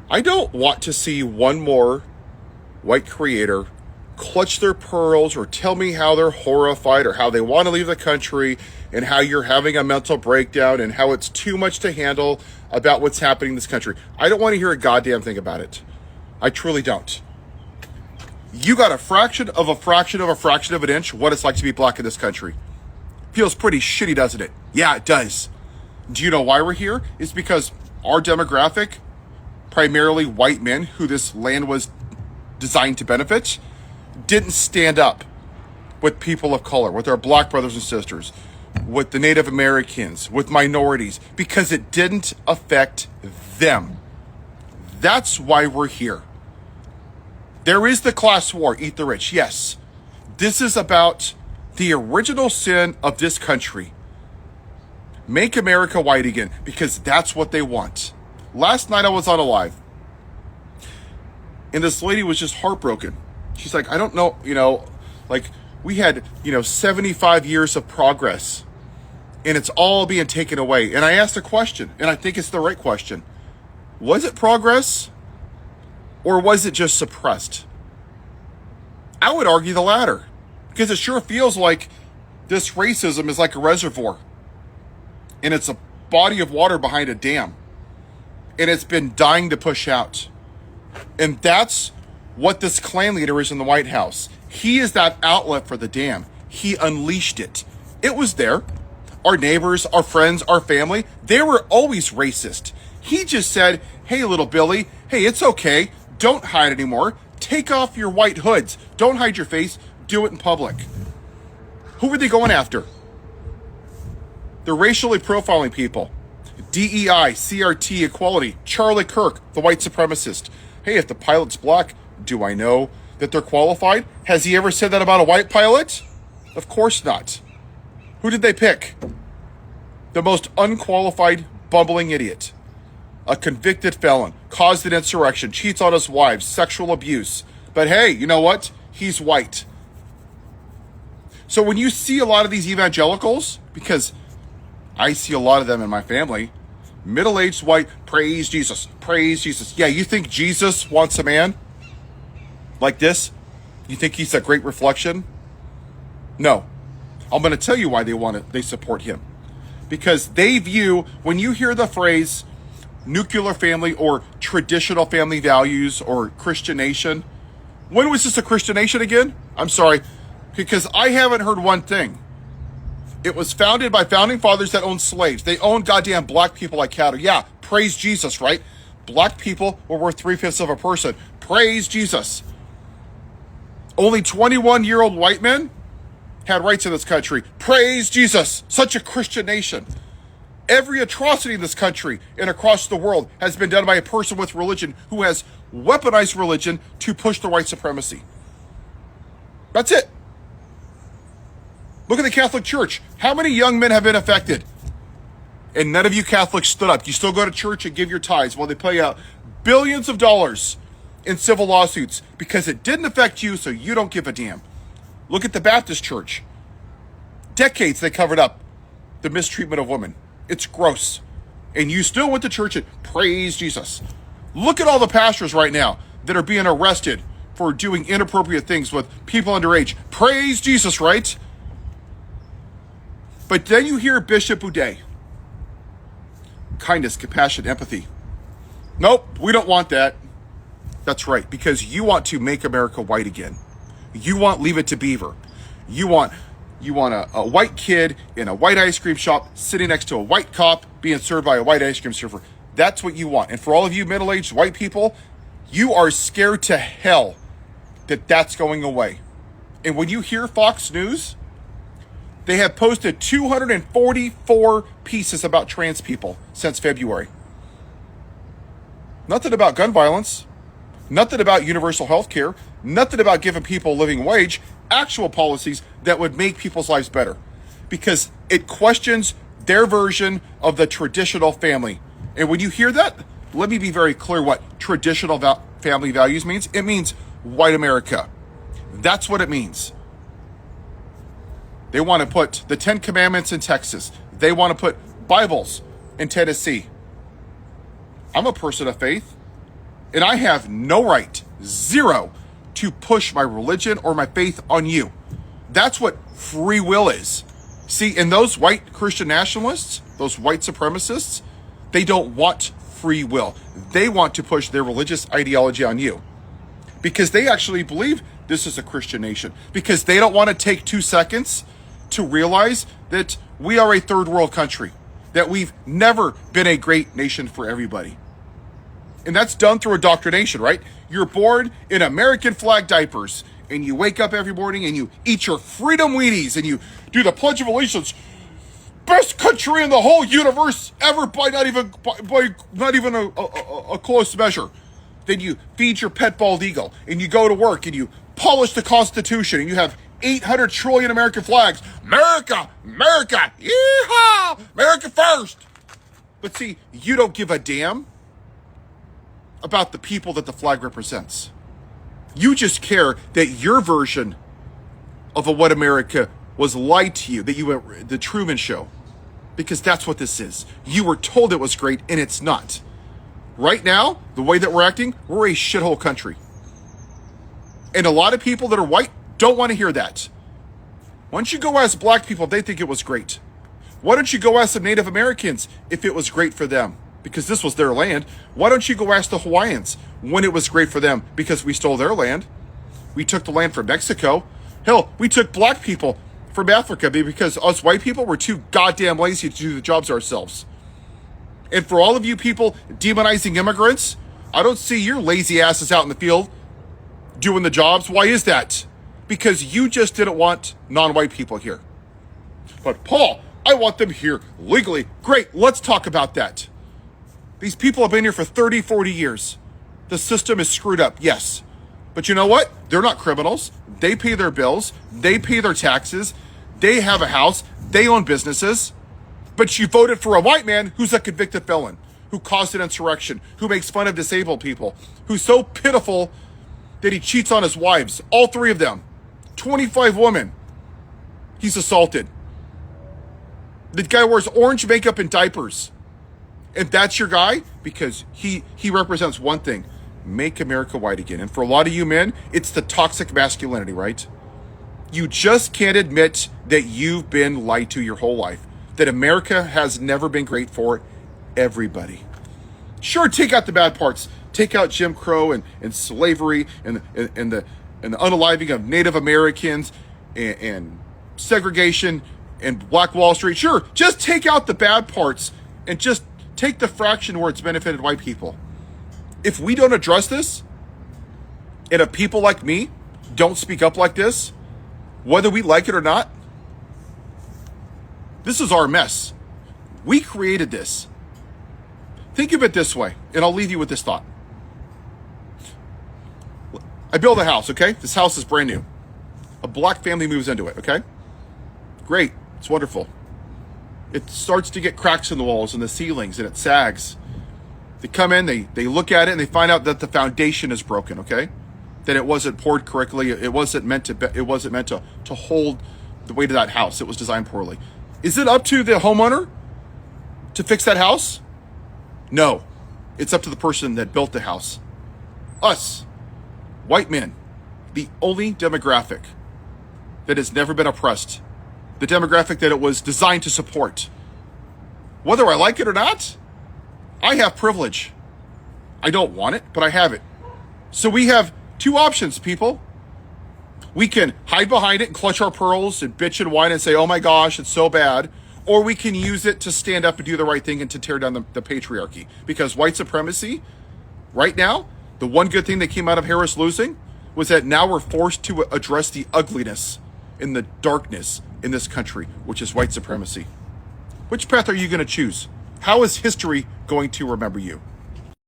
I don't want to see one more white creator clutch their pearls or tell me how they're horrified or how they want to leave the country and how you're having a mental breakdown and how it's too much to handle about what's happening in this country. I don't want to hear a goddamn thing about it. I truly don't. You got a fraction of a fraction of a fraction of an inch what it's like to be black in this country. Feels pretty shitty, doesn't it? Yeah, it does. Do you know why we're here? It's because our demographic, primarily white men who this land was designed to benefit, didn't stand up with people of color, with our black brothers and sisters, with the Native Americans, with minorities, because it didn't affect them. That's why we're here. There is the class war, eat the rich, yes. This is about the original sin of this country. Make America white again, because that's what they want. Last night I was on a live, and this lady was just heartbroken. She's like, I don't know, like we had, 75 years of progress, and it's all being taken away. And I asked a question, and I think it's the right question. Was it progress, or was it just suppressed? I would argue the latter, because it sure feels like this racism is like a reservoir, and it's a body of water behind a dam, and it's been dying to push out. And that's what this Klan leader is in the White House. He is that outlet for the dam. He unleashed it. It was there. Our neighbors, our friends, our family, they were always racist. He just said, hey, little Billy, hey, it's okay. Don't hide anymore. Take off your white hoods. Don't hide your face. Do it in public. Who were they going after? They're racially profiling people. DEI, CRT, equality, Charlie Kirk, the white supremacist. Hey, if the pilot's black, do I know that they're qualified? Has he ever said that about a white pilot? Of course not. Who did they pick? The most unqualified, bumbling idiot. A convicted felon, caused an insurrection, cheats on his wives, sexual abuse. But hey, you know what? He's white. So when you see a lot of these evangelicals, because I see a lot of them in my family, middle-aged white, praise Jesus, praise Jesus. Yeah, you think Jesus wants a man like this? You think he's a great reflection? No. I'm going to tell you why they support him. Because they view, when you hear the phrase nuclear family or traditional family values or Christian nation, when was this a Christian nation again? I'm sorry, because I haven't heard one thing. It was founded by founding fathers that owned slaves. They owned goddamn black people like cattle. Yeah, praise Jesus, right? Black people were worth 3/5 of a person. Praise Jesus. Only 21-year-old white men had rights in this country. Praise Jesus. Such a Christian nation. Every atrocity in this country and across the world has been done by a person with religion who has weaponized religion to push the white supremacy. That's it. Look at the Catholic Church. How many young men have been affected? And none of you Catholics stood up. You still go to church and give your tithes while they pay out billions of dollars in civil lawsuits because it didn't affect you, so you don't give a damn. Look at the Baptist Church. Decades they covered up the mistreatment of women. It's gross. And you still went to church and praise Jesus. Look at all the pastors right now that are being arrested for doing inappropriate things with people underage. Praise Jesus, right? But then you hear Bishop Boudet. Kindness, compassion, empathy. Nope, we don't want that. That's right, because you want to make America white again. You want Leave It to Beaver. You want a white kid in a white ice cream shop sitting next to a white cop being served by a white ice cream server. That's what you want. And for all of you middle-aged white people, you are scared to hell that that's going away. And when you hear Fox News, they have posted 244 pieces about trans people since February. Nothing about gun violence. Nothing about universal health care. Nothing about giving people a living wage. Actual policies that would make people's lives better. Because it questions their version of the traditional family. And when you hear that, let me be very clear what traditional family values means. It means white America. That's what it means. They want to put the 10 Commandments in Texas. They want to put Bibles in Tennessee. I'm a person of faith. And I have no right, zero, to push my religion or my faith on you. That's what free will is. See, and those white Christian nationalists, those white supremacists, they don't want free will. They want to push their religious ideology on you because they actually believe this is a Christian nation, because they don't want to take 2 seconds to realize that we are a third world country, that we've never been a great nation for everybody. And that's done through indoctrination, right? You're born in American flag diapers, and you wake up every morning and you eat your freedom Wheaties and you do the Pledge of Allegiance. Best country in the whole universe ever by not even a close measure. Then you feed your pet bald eagle and you go to work and you polish the Constitution and you have 800 trillion American flags. America, America, yeehaw, America first. But see, you don't give a damn about the people that the flag represents. You just care that your version of what America was lied to you, that you were the Truman Show, because that's what this is. You were told it was great and it's not. Right now, the way that we're acting, we're a shithole country. And a lot of people that are white don't want to hear that. Why don't you go ask black people if they think it was great? Why don't you go ask some Native Americans if it was great for them? Because this was their land. Why don't you go ask the Hawaiians when it was great for them? Because we stole their land. We took the land from Mexico. Hell, we took black people from Africa because us white people were too goddamn lazy to do the jobs ourselves. And for all of you people demonizing immigrants, I don't see your lazy asses out in the field doing the jobs. Why is that? Because you just didn't want non-white people here. But Paul, I want them here legally. Great, let's talk about that. These people have been here for 30, 40 years. The system is screwed up, yes. But you know what? They're not criminals. They pay their bills. They pay their taxes. They have a house. They own businesses. But you voted for a white man who's a convicted felon, who caused an insurrection, who makes fun of disabled people, who's so pitiful that he cheats on his wives, all 3 of them. 25 women he's assaulted. The guy wears orange makeup and diapers. And that's your guy? Because he represents one thing: make America white again. And for a lot of you men, it's the toxic masculinity, right? You just can't admit that you've been lied to your whole life, that America has never been great for everybody. Sure, take out the bad parts. Take out Jim Crow and slavery and the unaliving of Native Americans and segregation and Black Wall Street. Sure, just take out the bad parts and just take the fraction where it's benefited white people. If we don't address this, and if people like me don't speak up like this, whether we like it or not, this is our mess. We created this. Think of it this way, and I'll leave you with this thought. I build a house, okay? This house is brand new. A black family moves into it, okay? Great, it's wonderful. It starts to get cracks in the walls and the ceilings, and it sags. They come in, they look at it, and they find out that the foundation is broken, okay? That it wasn't poured correctly. It wasn't meant to hold the weight of that house. It was designed poorly. Is it up to the homeowner to fix that house? No. It's up to the person that built the house. Us, white men, the only demographic that has never been oppressed, the demographic that it was designed to support. Whether I like it or not, I have privilege. I don't want it, but I have it. So we have 2 options, people. We can hide behind it and clutch our pearls and bitch and whine and say, oh my gosh, it's so bad. Or we can use it to stand up and do the right thing and to tear down the patriarchy. Because white supremacy, right now, the one good thing that came out of Harris losing was that now we're forced to address the ugliness and the darkness in this country, which is white supremacy. Which path are you going to choose? How is history going to remember you?